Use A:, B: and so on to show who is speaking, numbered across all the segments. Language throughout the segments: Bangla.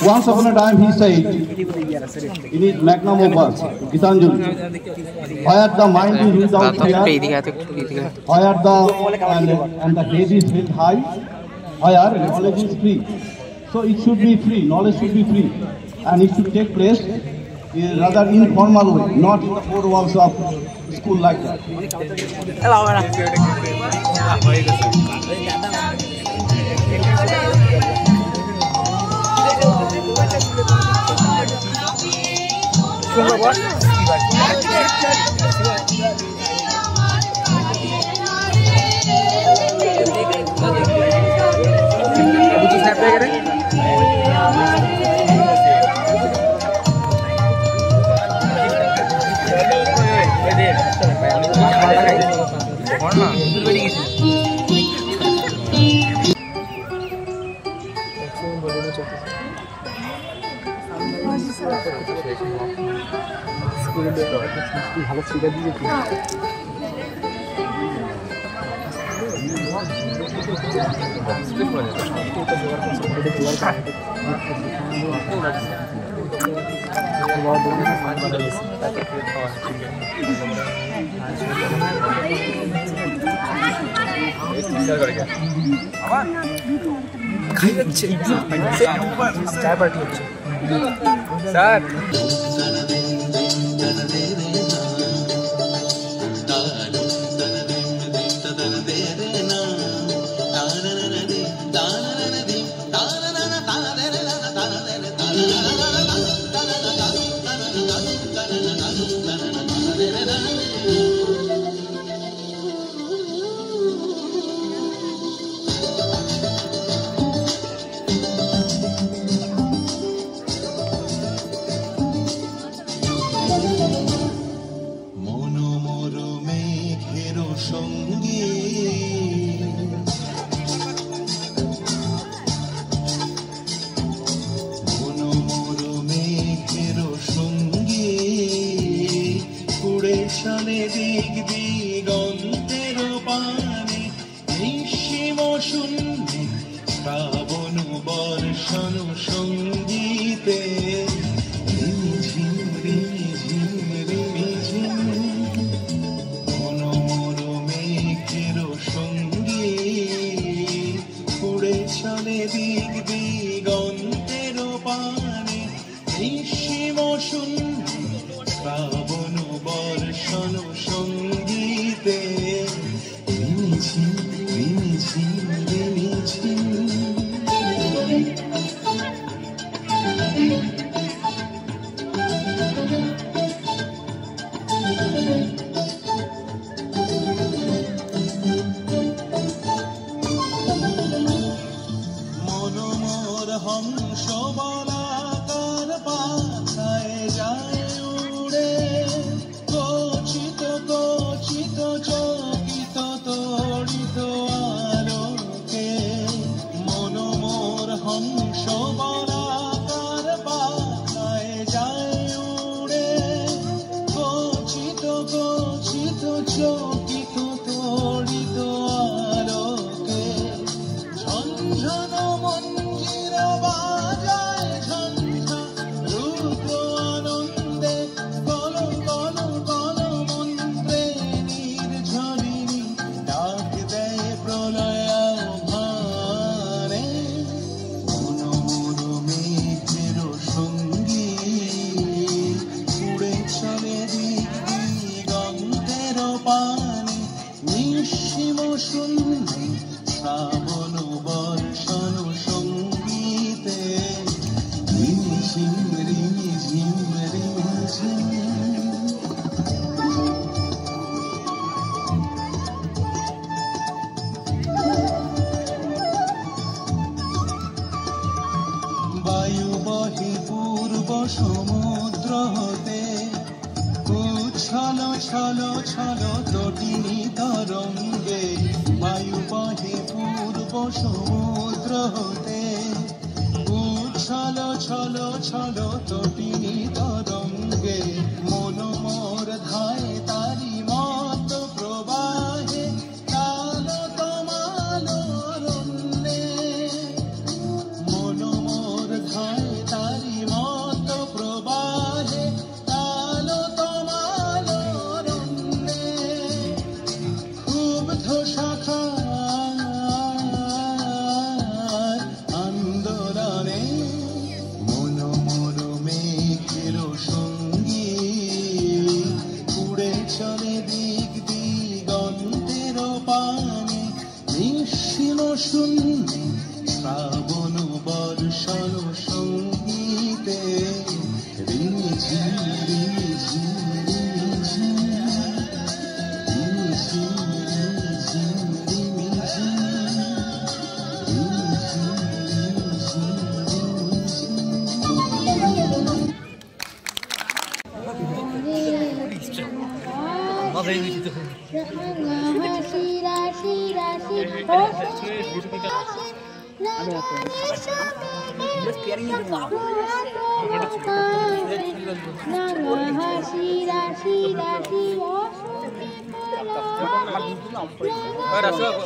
A: Once upon a time, he said in his magnum opus, Gitanjali, where the mind is without fear, where the and the head is held high, where knowledge is free. So it should be free, knowledge should be free, and it should take place in rather informal way, not in the four walls of school like that. ভালো শিখা দিয়ে খাই যাচ্ছে চায় পার্টি হচ্ছে স্যার
B: তারি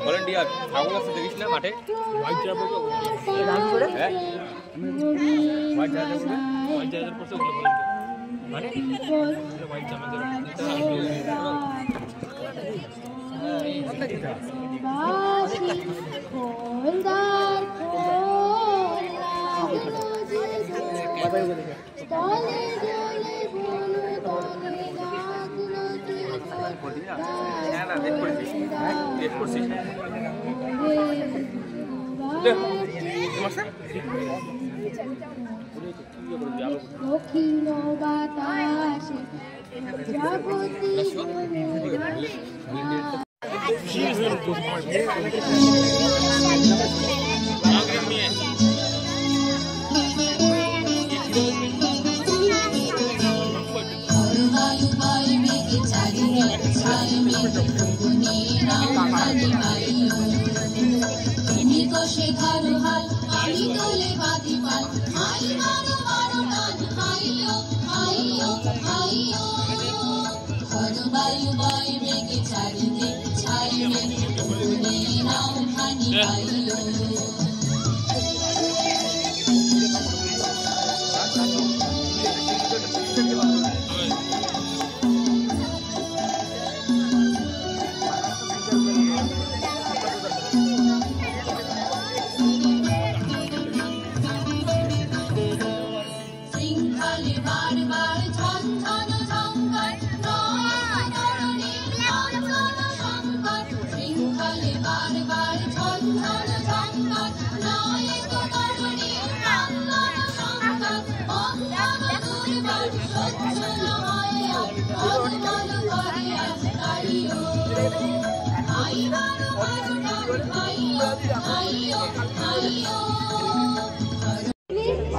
B: ভলেন্টিয়ার ছাগল আছে দেখিস না মাঠে হোয়াইট জার্সি পরে হ্যাঁ হোয়াইট জার্সি পরে হোয়াইট জার্সি পরছে ওগুলো ভলেন্টিয়ার মানে হোয়াইট জার্সি
C: দক্ষিণ বাতাসে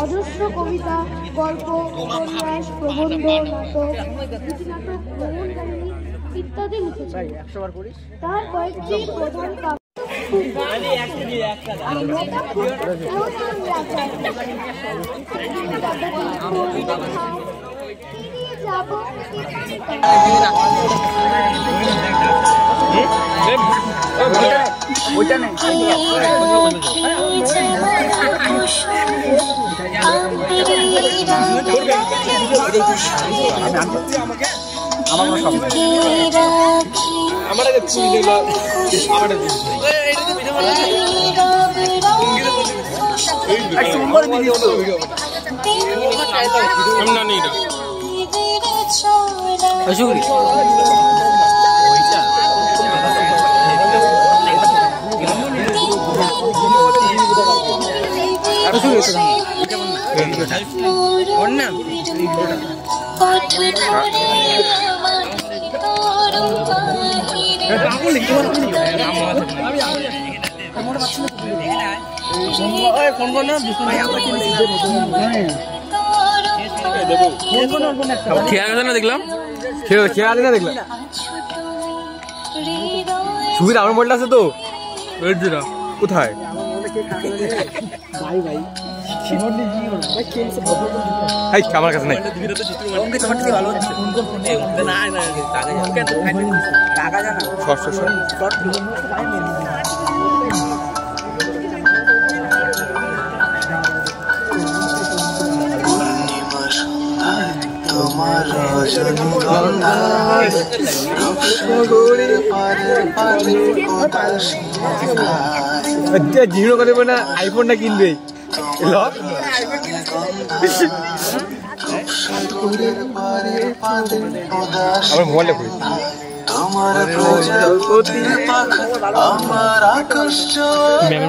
C: অজস্র কবিতা, গল্প, উপন্যাস, প্রবন্ধ, নাটক, গীতিনাটক, ভ্রমণ কাহিনী ইত্যাদি লিখেছেন। তার কয়েকটি প্রধান
B: দেখলাম সুবিধা আমার মোবাইলটা আছে তো কোথায় আমার কাছে নাই
D: তোমার
B: জিরো করে না আইফোনটা কিনবে আমার মোবাইলটা করি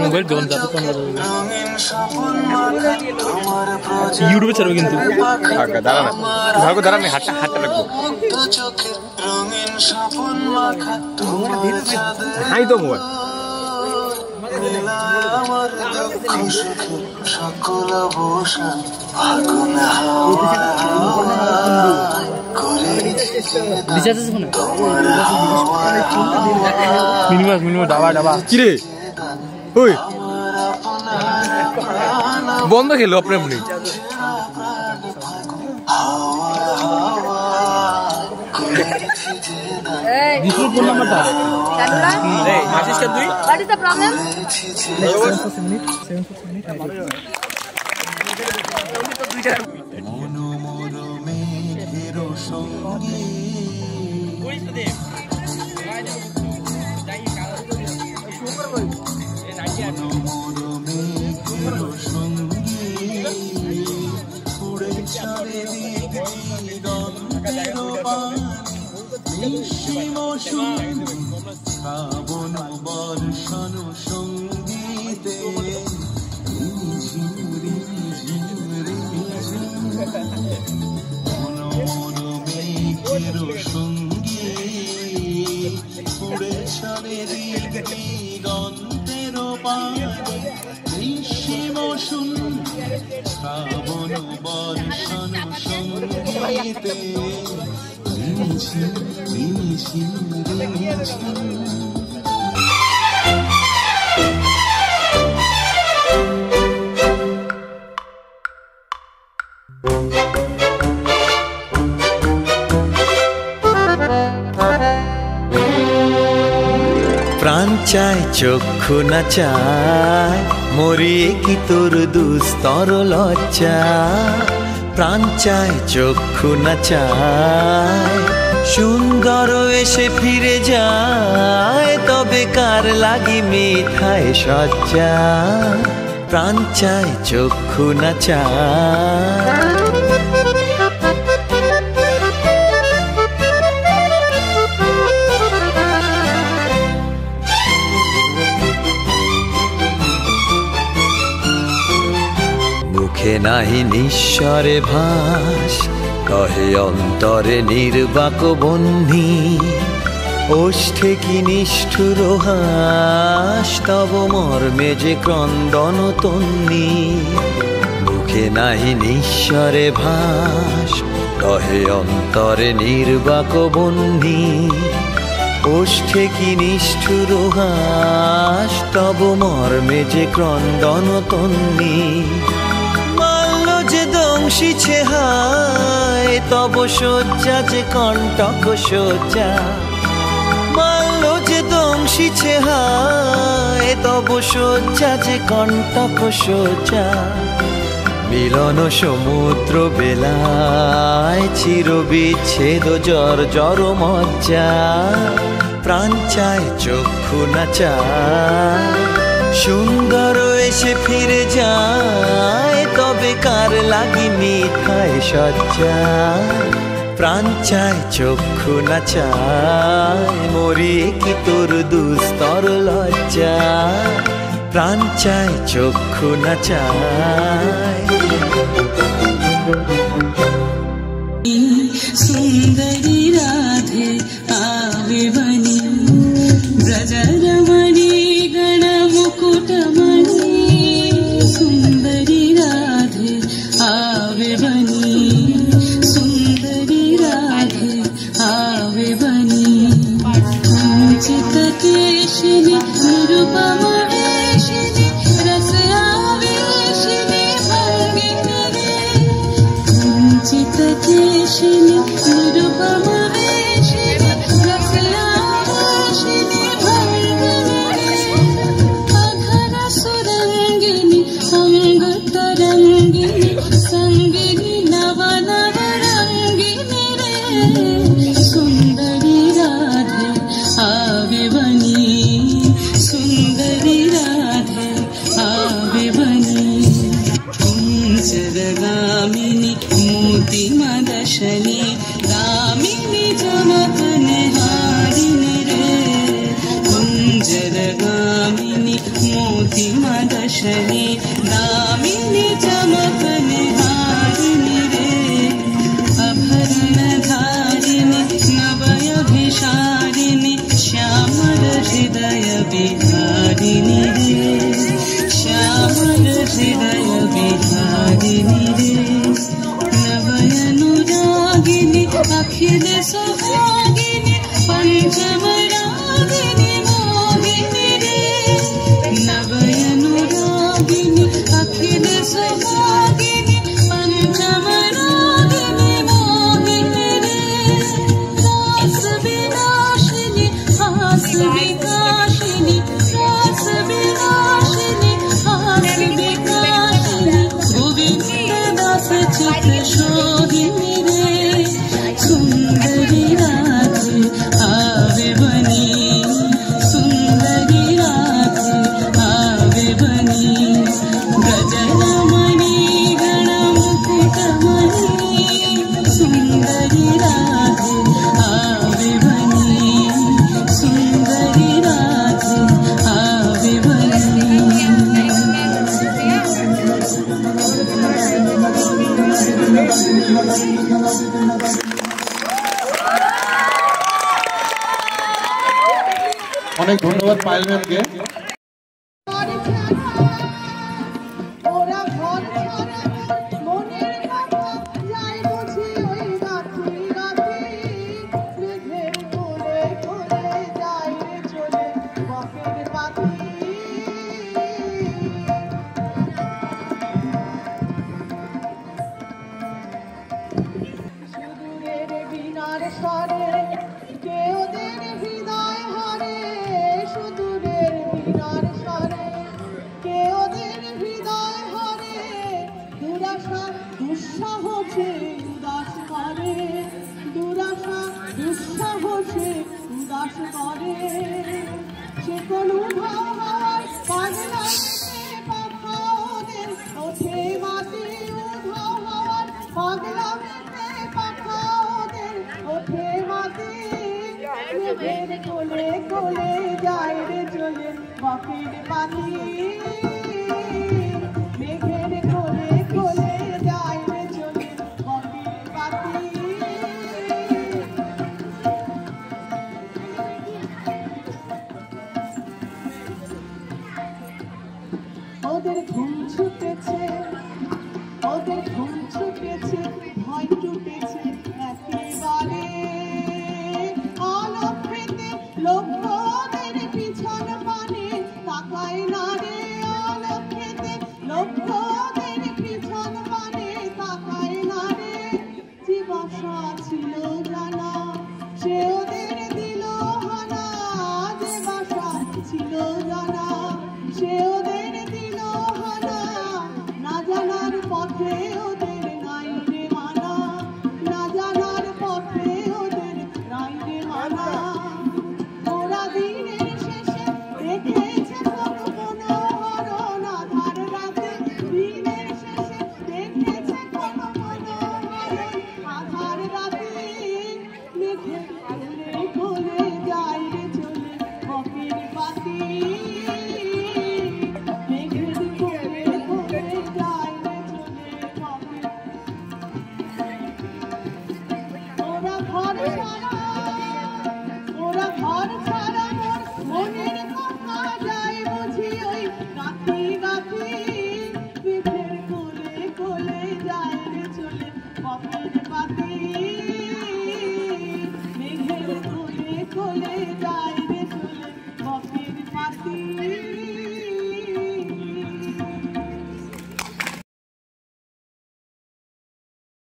B: মোবাইল যখন ইউটিউবে ছাড়বো কিন্তু দাঁড়া না ভালো দাঁড়া আমি হাতটা রাখবো হাই তো মোবাইল
D: আমার দুঃখ সুখ সকল অবসান ফাগুন হাওয়ায় করে তোমার হাওয়ায়
B: কিরে ওই বন্ধ খেলো আপনি আপনি
C: What is the problem?
D: শ্রাবণ বর্ষণ সঙ্গীতে মনোমেঘের সঙ্গী পুরে চলে দিগন্তের পানে মৌসুম শ্রাবণ বর্ষণ সঙ্গীতে
E: প্রাণ চায় চক্ষু না চায় মরিয়ে কি তোর দুস্তর লজ্জা প্রাণ চায় চক্ষু না চায় সুন্দর এসে ফিরে যায় তবে কার লাগি মিঠায় সজ্জা প্রাণ চায় চক্ষু না চায় মুখে নাহি নিঃস্বরে ভাস কহে অন্তরে নির্বাক বহ্নি ওষ্ঠে কি নিষ্ঠুর হাস তব মর্মে যে ক্রন্দন তন্নি মুখে নাহি নিঃস্বরে ভাস কহে অন্তরে নির্বাক বহ্নি ওষ্ঠে কি নিষ্ঠুর হাস তব মর্মে যে ক্রন্দন তন্নি দংশিছে হায় তব শয্যা যে কণ্টক শয্যা মাল্য যে দংশিছে হায় তব শয্যা যে কণ্টক শয্যা মিলন সমুদ্র বেলায় চির বিচ্ছেদ জর জর মজ্জা প্রাণ চায় চক্ষু না চায় সুন্দর এসে ফিরে যায় তবে কার লাগি মিঠায় সজ্জা প্রাণ চায় চক্ষু না চায় মরিয়ে কি তোর দুস্তর লজ্জা প্রাণ চায় চক্ষু না চায়
F: सुंदरी राधे आवे बनी ब्रजरमणी गण मुकुटमणि सुंदरी राधे आवे बनी सुंदरी राधे आवे बनी चित केशिनी निरुपम वेशिनी रस आवेशिनी भंगिनी चित केशिनी निरुपम वेशिनी रस आवेशिनी भंगिनी अधर सुरंगिनी अंग तरंगिनी संगिनी नव नव रंगिनी रे सुंदरी राधे आवे बनी सुंदरी राधे आवे बनी कुंजरगामिनी मोती मदशनी गामिनी चमकन हारिणी रे कुंजरगामिनी मोती मदशनी गामिनी चमकन हारिणी रे अभरण धारिणी नवयभिषारिणी श्यामल हृदय विहारिणी रे अखिल सुहागिनी पंचम रागिनी मोहिनी रे नवयनुरागिनी अखिल सुहागिनी पंचम रागिनी मोहिनी रे दास विनाशिनी हास विकाशिनी दास विनाशिनी हास विकाशिनी गोविंद दास चित शोभिनी रे सुंदरी राधे आवे बनी सुंदरी राधे आवे बनी गजनमणि गण मुकुटमणि सुंदरी राधे आवे बनी सुंदरी राधे आवे बनी
A: অনেক ধন্যবাদ পায়েল ম্যামকে।
G: ওদের ঘুম ছুটেছে ভয় টুটে